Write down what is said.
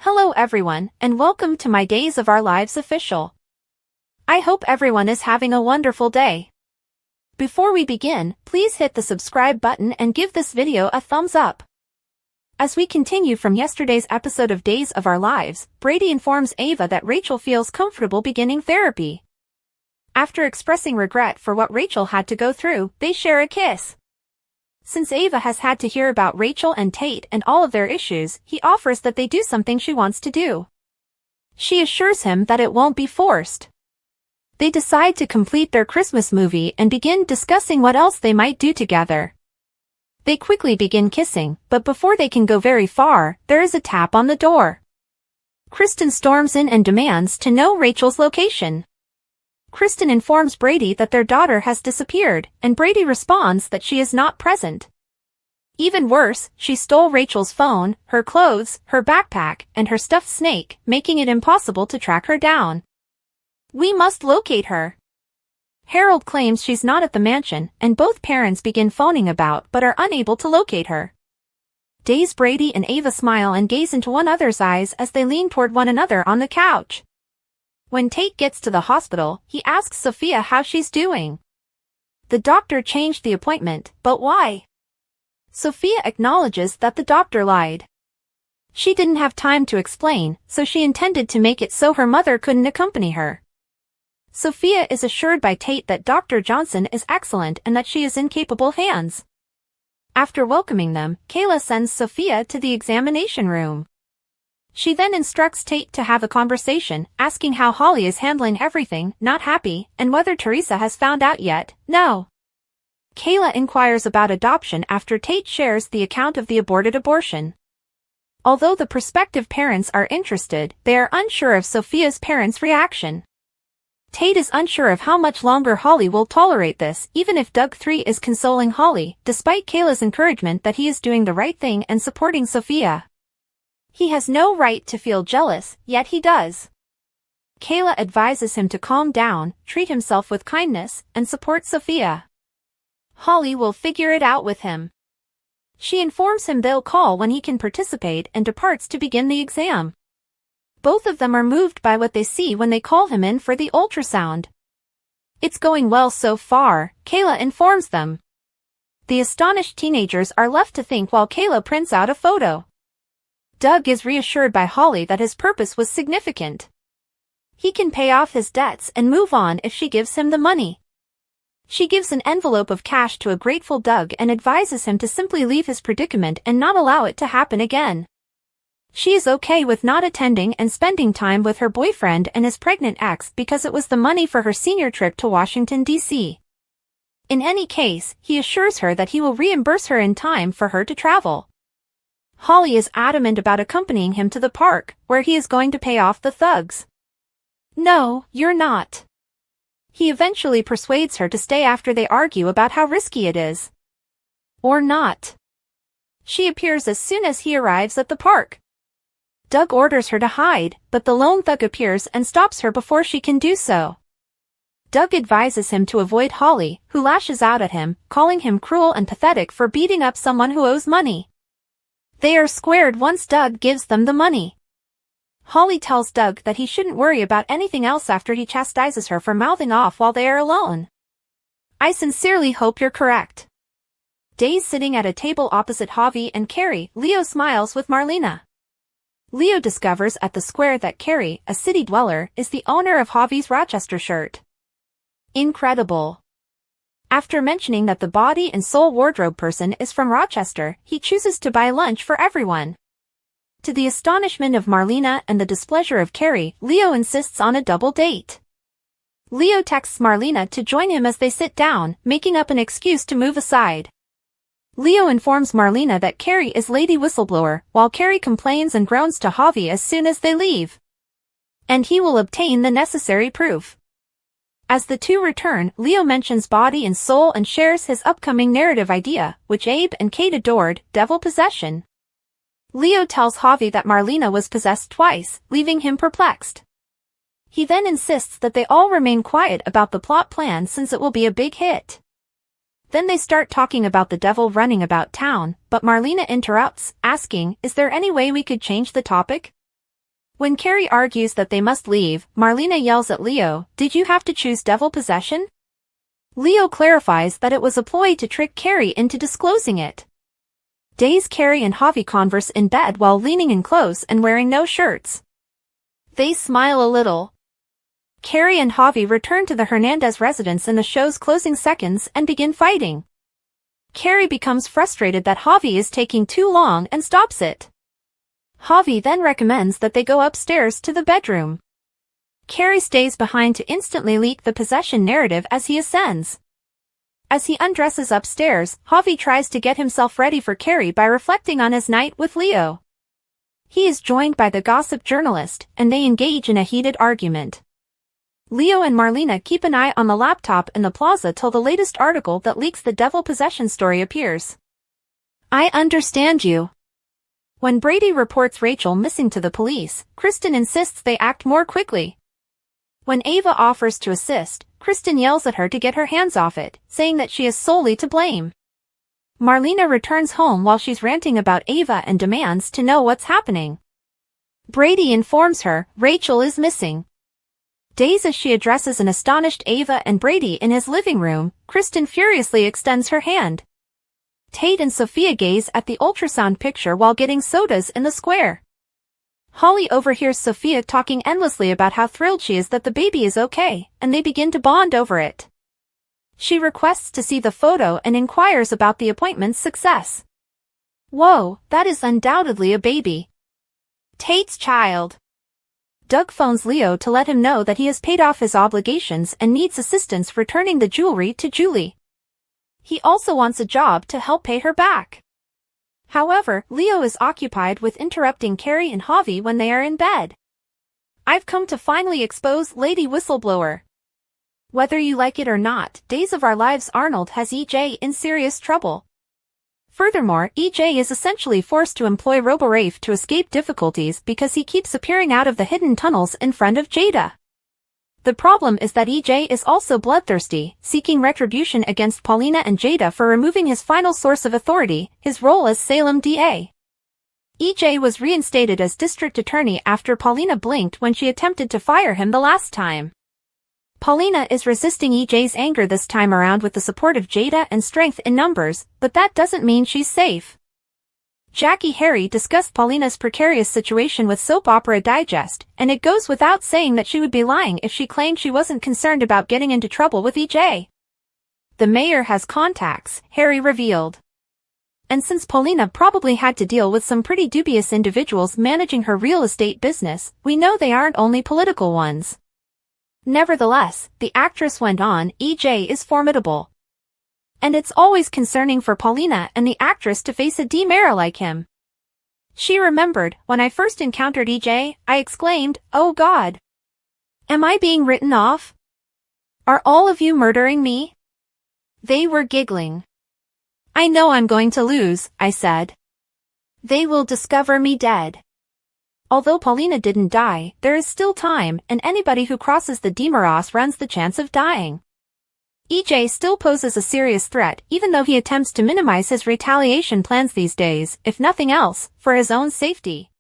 Hello everyone, and welcome to my Days of Our Lives official. I hope everyone is having a wonderful day. Before we begin, please hit the subscribe button and give this video a thumbs up. As we continue from yesterday's episode of Days of Our Lives, Brady informs Ava that Rachel feels comfortable beginning therapy. After expressing regret for what Rachel had to go through, they share a kiss. Since Ava has had to hear about Rachel and Tate and all of their issues, he offers that they do something she wants to do. She assures him that it won't be forced. They decide to complete their Christmas movie and begin discussing what else they might do together. They quickly begin kissing, but before they can go very far, there is a tap on the door. Kristen storms in and demands to know Rachel's location. Kristen informs Brady that their daughter has disappeared, and Brady responds that she is not present. Even worse, she stole Rachel's phone, her clothes, her backpack, and her stuffed snake, making it impossible to track her down. We must locate her. Harold claims she's not at the mansion, and both parents begin phoning about but are unable to locate her. Dazed Brady and Ava smile and gaze into one another's eyes as they lean toward one another on the couch. When Tate gets to the hospital, he asks Sophia how she's doing. The doctor changed the appointment, but why? Sophia acknowledges that the doctor lied. She didn't have time to explain, so she intended to make it so her mother couldn't accompany her. Sophia is assured by Tate that Dr. Johnson is excellent and that she is in capable hands. After welcoming them, Kayla sends Sophia to the examination room. She then instructs Tate to have a conversation, asking how Holly is handling everything, not happy, and whether Teresa has found out yet. No. Kayla inquires about adoption after Tate shares the account of the aborted abortion. Although the prospective parents are interested, they are unsure of Sophia's parents' reaction. Tate is unsure of how much longer Holly will tolerate this, even if Doug 3 is consoling Holly, despite Kayla's encouragement that he is doing the right thing and supporting Sophia. He has no right to feel jealous, yet he does. Kayla advises him to calm down, treat himself with kindness, and support Sophia. Holly will figure it out with him. She informs him they'll call when he can participate and departs to begin the exam. Both of them are moved by what they see when they call him in for the ultrasound. It's going well so far, Kayla informs them. The astonished teenagers are left to think while Kayla prints out a photo. Doug is reassured by Holly that his purpose was significant. He can pay off his debts and move on if she gives him the money. She gives an envelope of cash to a grateful Doug and advises him to simply leave his predicament and not allow it to happen again. She is okay with not attending and spending time with her boyfriend and his pregnant ex because it was the money for her senior trip to Washington, D.C. In any case, he assures her that he will reimburse her in time for her to travel. Holly is adamant about accompanying him to the park, where he is going to pay off the thugs. No, you're not. He eventually persuades her to stay after they argue about how risky it is. Or not. She appears as soon as he arrives at the park. Doug orders her to hide, but the lone thug appears and stops her before she can do so. Doug advises him to avoid Holly, who lashes out at him, calling him cruel and pathetic for beating up someone who owes money. They are squared once Doug gives them the money. Holly tells Doug that he shouldn't worry about anything else after he chastises her for mouthing off while they are alone. I sincerely hope you're correct. Dazed sitting at a table opposite Javi and Kerry, Leo smiles with Marlena. Leo discovers at the square that Kerry, a city dweller, is the owner of Javi's Rochester shirt. Incredible. After mentioning that the body and soul wardrobe person is from Rochester, he chooses to buy lunch for everyone. To the astonishment of Marlena and the displeasure of Kerry, Leo insists on a double date. Leo texts Marlena to join him as they sit down, making up an excuse to move aside. Leo informs Marlena that Kerry is Lady Whistleblower, while Kerry complains and groans to Javi as soon as they leave. And he will obtain the necessary proof. As the two return, Leo mentions body and soul and shares his upcoming narrative idea, which Abe and Kate adored, devil possession. Leo tells Javi that Marlena was possessed twice, leaving him perplexed. He then insists that they all remain quiet about the plot plan since it will be a big hit. Then they start talking about the devil running about town, but Marlena interrupts, asking, "Is there any way we could change the topic?" When Kerry argues that they must leave, Marlena yells at Leo, "Did you have to choose devil possession?" Leo clarifies that it was a ploy to trick Kerry into disclosing it. Days Kerry and Javi converse in bed while leaning in close and wearing no shirts. They smile a little. Kerry and Javi return to the Hernandez residence in the show's closing seconds and begin fighting. Kerry becomes frustrated that Javi is taking too long and stops it. Javi then recommends that they go upstairs to the bedroom. Kerry stays behind to instantly leak the possession narrative as he ascends. As he undresses upstairs, Javi tries to get himself ready for Kerry by reflecting on his night with Leo. He is joined by the gossip journalist, and they engage in a heated argument. Leo and Marlena keep an eye on the laptop in the plaza till the latest article that leaks the devil possession story appears. I understand you. When Brady reports Rachel missing to the police, Kristen insists they act more quickly. When Ava offers to assist, Kristen yells at her to get her hands off it, saying that she is solely to blame. Marlena returns home while she's ranting about Ava and demands to know what's happening. Brady informs her Rachel is missing. Days as she addresses an astonished Ava and Brady in his living room, Kristen furiously extends her hand. Tate and Sophia gaze at the ultrasound picture while getting sodas in the square. Holly overhears Sophia talking endlessly about how thrilled she is that the baby is okay, and they begin to bond over it. She requests to see the photo and inquires about the appointment's success. Whoa, that is undoubtedly a baby. Tate's child. Doug phones Leo to let him know that he has paid off his obligations and needs assistance returning the jewelry to Julie. He also wants a job to help pay her back. However, Leo is occupied with interrupting Kerry and Javi when they are in bed. I've come to finally expose Lady Whistleblower. Whether you like it or not, Days of Our Lives Arnold has EJ in serious trouble. Furthermore, EJ is essentially forced to employ RoboRafe to escape difficulties because he keeps appearing out of the hidden tunnels in front of Jada. The problem is that EJ is also bloodthirsty, seeking retribution against Paulina and Jada for removing his final source of authority, his role as Salem DA. EJ was reinstated as district attorney after Paulina blinked when she attempted to fire him the last time. Paulina is resisting EJ's anger this time around with the support of Jada and strength in numbers, but that doesn't mean she's safe. Jackie Harry discussed Paulina's precarious situation with Soap Opera Digest, and it goes without saying that she would be lying if she claimed she wasn't concerned about getting into trouble with EJ. The mayor has contacts, Harry revealed. And since Paulina probably had to deal with some pretty dubious individuals managing her real estate business, we know they aren't only political ones. Nevertheless, the actress went on, EJ is formidable. And it's always concerning for Paulina and the actress to face a D-Mara like him. She remembered, when I first encountered EJ, I exclaimed, "Oh God! Am I being written off? Are all of you murdering me?" They were giggling. "I know I'm going to lose," I said. "They will discover me dead." Although Paulina didn't die, there is still time, and anybody who crosses the D-Maras runs the chance of dying. EJ still poses a serious threat, even though he attempts to minimize his retaliation plans these days, if nothing else, for his own safety.